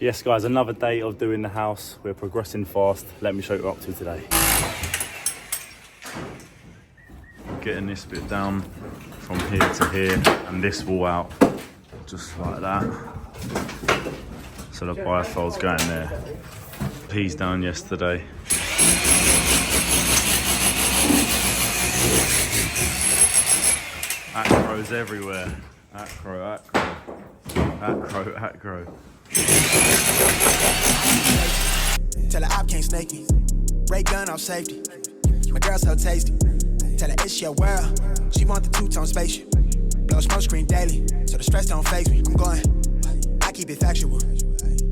Yes guys, another day of doing the house. We're progressing fast. Let me show you what we're up to today. Getting this bit down from here to here and this wall out just like that. So the bifold's going there. He's down yesterday. Acro's everywhere. Acro. Tell her I can't snake me. Ray gun off safety. My girl so tasty. Tell her it's your world. She want the two-tone spaceship. Blow smoke screen daily, so the stress don't faze me. I'm going. I keep it factual.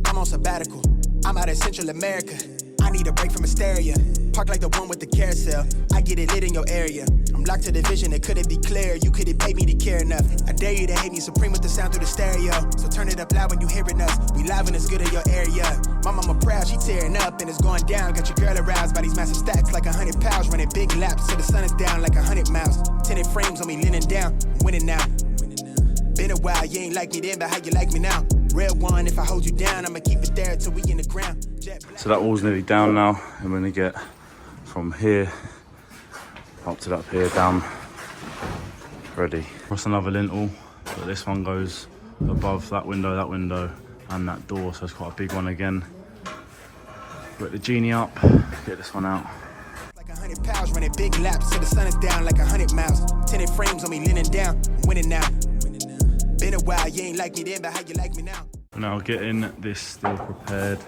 I'm on sabbatical. I'm out in Central America. I need a break from hysteria. Park like the one with the carousel. I get it lit in your area. I'm locked to the vision, it couldn't be clear. You couldn't pay me to care enough. I dare you to hate me supreme with the sound through the stereo. So turn it up loud when you hearing us. We live and it's good in your area. My mama proud, she tearing up and it's going down. Got your girl aroused by these massive stacks like 100 pounds. Running big laps till the sun is down like 100 miles. Tinted frames on me leaning down. I'm winning now. Been a while, you ain't like me then, but how you like me now? Real one, if I hold you down, I'ma keep it there till we in the ground. So that wall's nearly down now. I'm gonna get from here up to up here, down, ready. That's another lintel, but this one goes above that window, and that door, so it's quite a big one again. Put the genie up, get this one out. Like 100 pounds, running big laps till the sun is down like 100 miles. Tinted frames on me leaning down, I'm winning now. Been a while, you ain't like me then, but how you like me now? Now getting this still prepared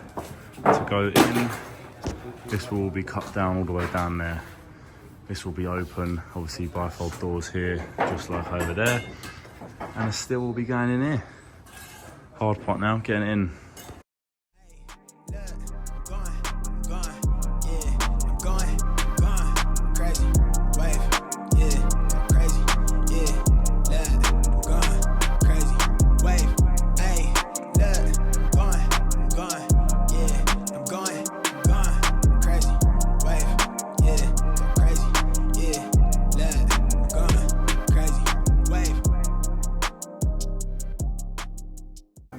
to go in. This will be cut down all the way down there. This will be open, obviously bifold doors here, just like over there. And the still will be going in here. Hard part now, getting it in.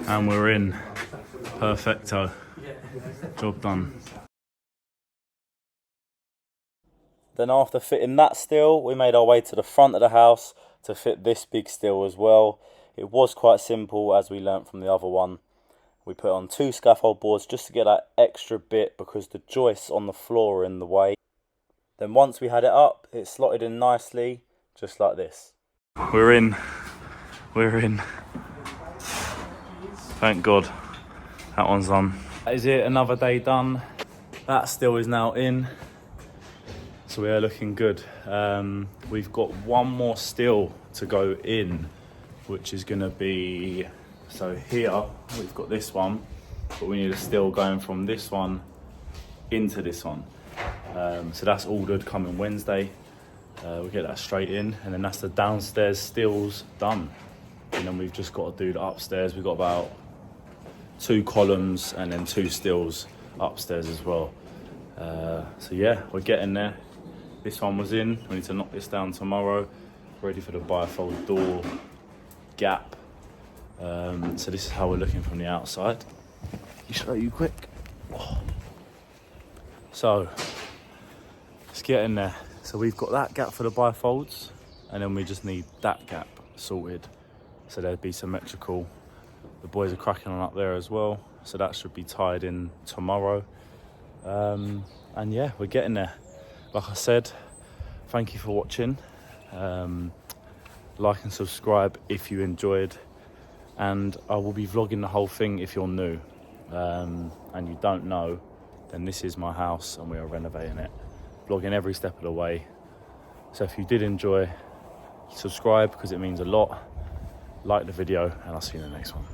And we're in. Perfecto. Job done. Then after fitting that still, we made our way to the front of the house to fit this big still as well. It was quite simple, as we learnt from the other one. We put on 2 scaffold boards just to get that extra bit because the joists on the floor are in the way. Then once we had it up, it slotted in nicely, just like this. We're in. Thank God, that one's done. That is it, another day done. That still is now in, so we are looking good. We've got one more still to go in, which is gonna be, so here we've got this one, but we need a still going from this one into this one. So that's ordered coming Wednesday. We'll get that straight in, and then that's the downstairs stills done. And then we've just got to do the upstairs. We've got about 2 columns and then 2 stills upstairs as well. So yeah, we're getting there. This one was in. We need to knock this down tomorrow. Ready for the bifold door gap. So this is how we're looking from the outside. I'll show you quick. So let's get in there. So we've got that gap for the bifolds, and then we just need that gap sorted. So they'd be symmetrical. The boys are cracking on up there as well, so that should be tied in tomorrow. And yeah, we're getting there. Like I said, thank you for watching. Like and subscribe if you enjoyed, and I will be vlogging the whole thing if you're new and you don't know. Then this is my house and we are renovating it, vlogging every step of the way. So if you did enjoy, subscribe because it means a lot. Like the video, and I'll see you in the next one.